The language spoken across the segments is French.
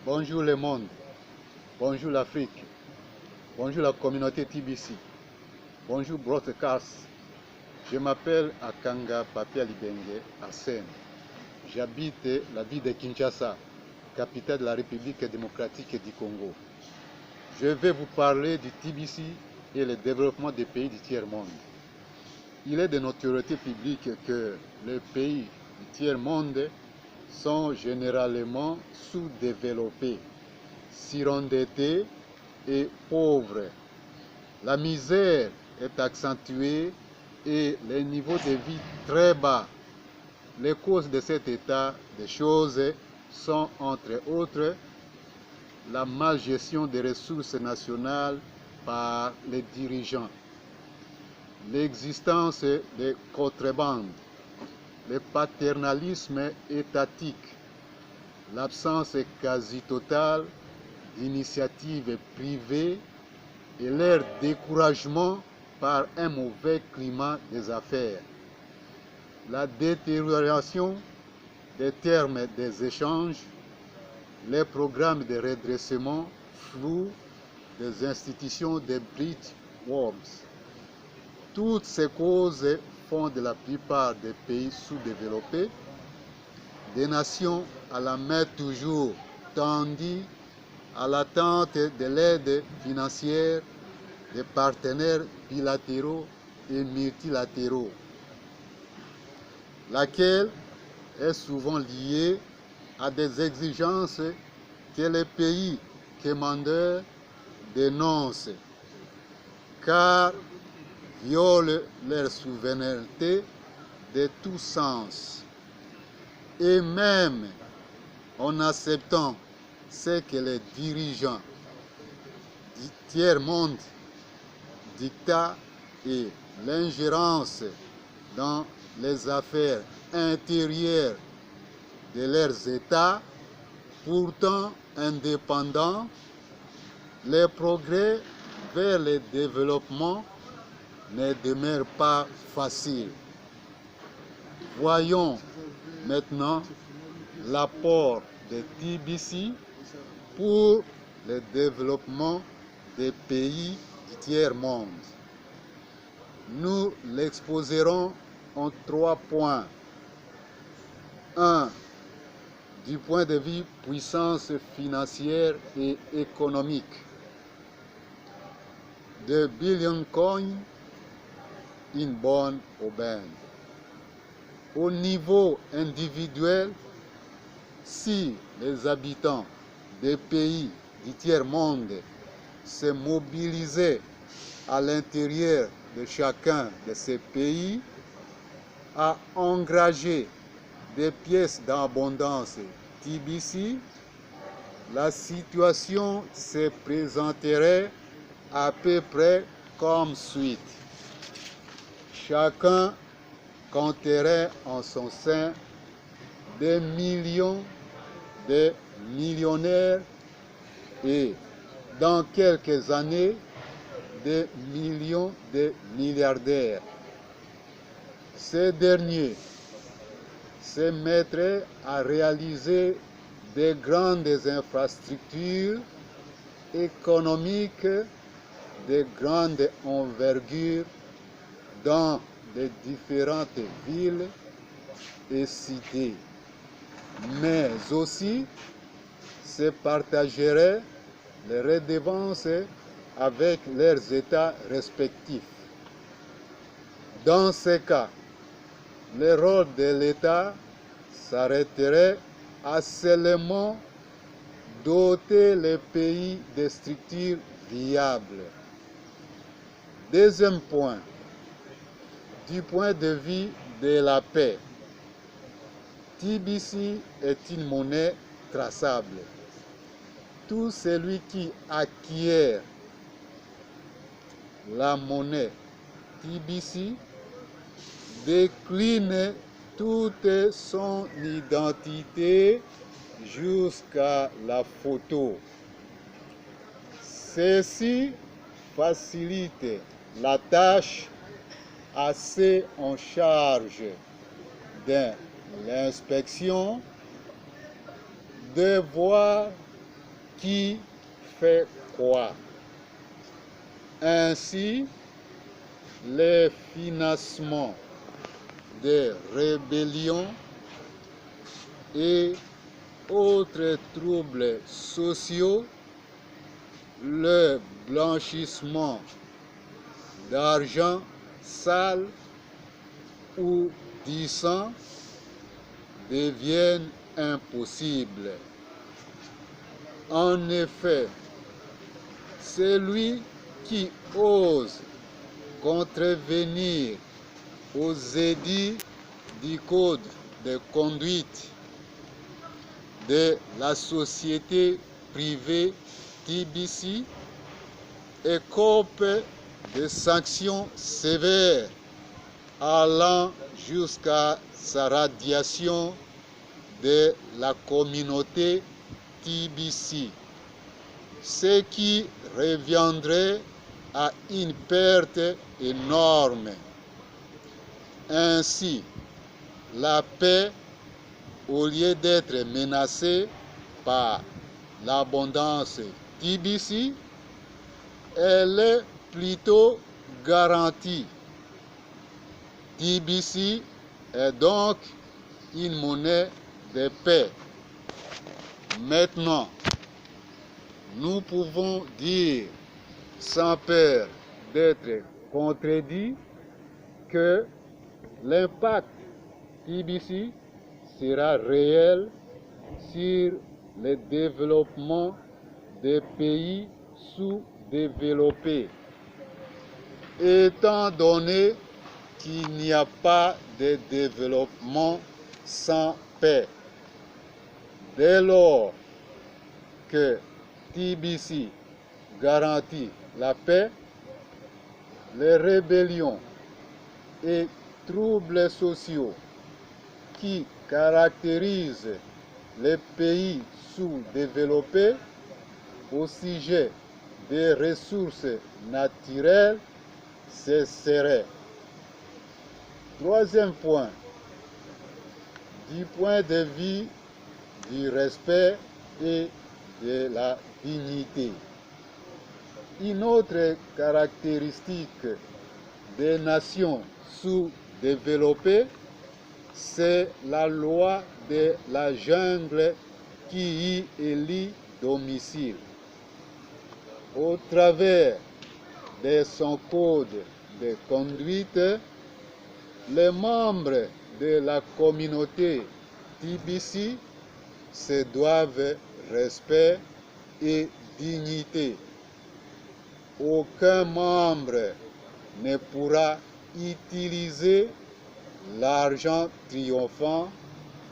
Bonjour le monde, bonjour l'Afrique, bonjour la communauté TBC, bonjour Broadcast. Je m'appelle Akanga Papia Libenge Asen. J'habite la ville de Kinshasa, capitale de la République démocratique du Congo. Je vais vous parler du TBC et le développement des pays du tiers-monde. Il est de notoriété publique que les pays du tiers-monde sont généralement sous-développés, surendettés et pauvres. La misère est accentuée et les niveaux de vie très bas. Les causes de cet état de choses sont, entre autres, la malgestion des ressources nationales par les dirigeants, l'existence de contrebandes, le paternalisme étatique, l'absence quasi totale d'initiatives privées et leur découragement par un mauvais climat des affaires, la détérioration des termes des échanges, les programmes de redressement flous des institutions de Bretton Woods. Toutes ces causes font de la plupart des pays sous-développés des nations à la main toujours tendue à l'attente de l'aide financière des partenaires bilatéraux et multilatéraux, laquelle est souvent liée à des exigences que les pays commandeurs dénoncent, car violent leur souveraineté de tous sens. Et même en acceptant ce que les dirigeants du tiers-monde dictent et l'ingérence dans les affaires intérieures de leurs États, pourtant indépendants, les progrès vers le développement ne demeurent pas faciles. Voyons maintenant l'apport de TBC pour le développement des pays du tiers-monde. Nous l'exposerons en 3 points. 1. Du point de vue puissance financière et économique. De billion coins, une bonne aubaine. Au niveau individuel, si les habitants des pays du tiers-monde se mobilisaient à l'intérieur de chacun de ces pays à engranger des pièces d'abondance TBC, la situation se présenterait à peu près comme suit. Chacun compterait en son sein des millions de millionnaires et dans quelques années des millions de milliardaires. Ces derniers se mettraient à réaliser de grandes infrastructures économiques de grande envergure dans les différentes villes et cités, mais aussi se partageraient les redevances avec leurs États respectifs. Dans ce cas, le rôle de l'État s'arrêterait à seulement doter les pays de structures viables. Deuxième point, du point de vue de la paix, TBC est une monnaie traçable. Tout celui qui acquiert la monnaie TBC décline toute son identité jusqu'à la photo. Ceci facilite la tâche à ceux en charge de l'inspection de voir qui fait quoi? Ainsi, les financements des rébellions et autres troubles sociaux, le blanchissement d'argent sale ou du sang deviennent impossibles. En effet, celui qui ose contrevenir aux édits du code de conduite de la société privée TBC écope de sanctions sévères allant jusqu'à sa radiation de la communauté TBC, ce qui reviendrait à une perte énorme. Ainsi, la paix, au lieu d'être menacée par l'abondance TBC, elle est plutôt garantie. TBC est donc une monnaie de paix. Maintenant, nous pouvons dire, sans peur d'être contredit, que l'impact TBC sera réel sur le développement des pays sous-développés, étant donné qu'il n'y a pas de développement sans paix. Dès lors que TBC garantit la paix, les rébellions et troubles sociaux qui caractérisent les pays sous-développés au sujet des ressources naturelles cesseraient. Troisième point, du point de vue du respect et de la dignité. Une autre caractéristique des nations sous-développées, c'est la loi de la jungle qui y élit domicile. Au travers de son code de conduite, les membres de la communauté TBC se doivent respect et dignité. Aucun membre ne pourra utiliser l'argent triomphant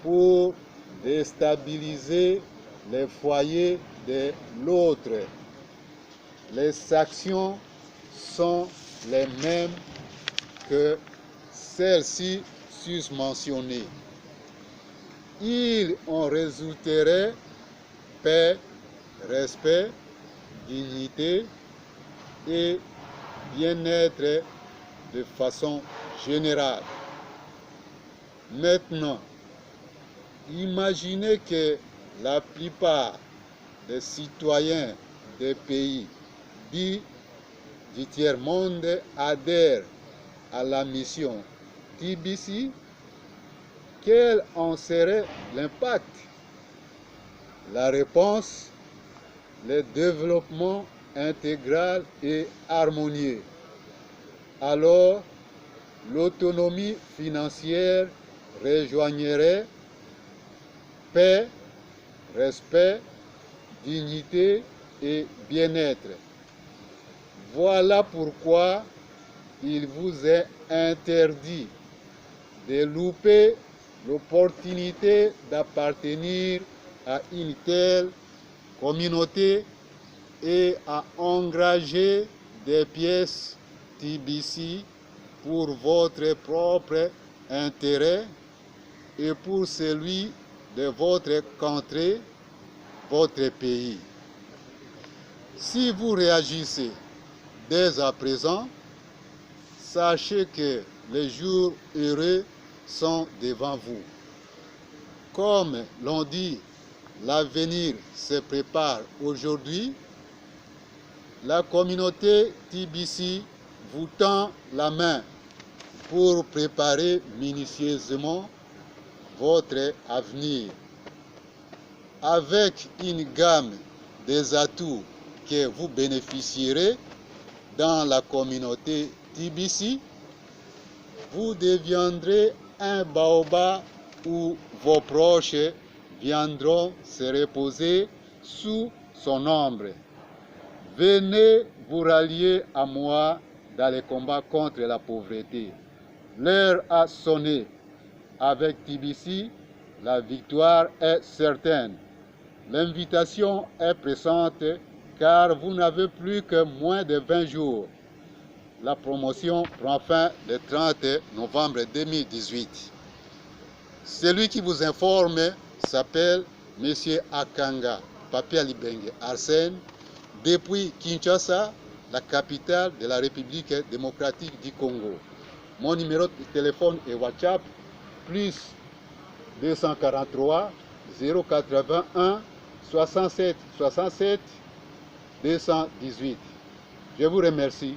pour déstabiliser les foyers de l'autre. Les sanctions sont les mêmes que celles-ci susmentionnées. Il en résulterait paix, respect, dignité et bien-être de façon générale. Maintenant, imaginez que la plupart des citoyens des pays dits du tiers-monde adhèrent à la mission TBC. Quel en serait l'impact? La réponse, le développement intégral et harmonieux. Alors, l'autonomie financière rejoindrait paix, respect, dignité et bien-être. Voilà pourquoi il vous est interdit de louper l'opportunité d'appartenir à une telle communauté et à engager des pièces TBC pour votre propre intérêt et pour celui de votre contrée, votre pays. Si vous réagissez dès à présent, sachez que les jours heureux sont devant vous. Comme l'ont dit l'avenir se prépare aujourd'hui. La communauté TBC vous tend la main pour préparer minutieusement votre avenir. Avec une gamme des atouts que vous bénéficierez dans la communauté TBC, vous deviendrez un baobab où vos proches viendront se reposer sous son ombre. Venez vous rallier à moi dans les combats contre la pauvreté. L'heure a sonné. Avec TBC, la victoire est certaine. L'invitation est pressante car vous n'avez plus que moins de 20 jours. La promotion prend fin le 30 novembre 2018. Celui qui vous informe s'appelle M. Akanga Papia Libengue Arsène, depuis Kinshasa, la capitale de la République démocratique du Congo. Mon numéro de téléphone est WhatsApp, plus 243 081 67 67 218. Je vous remercie.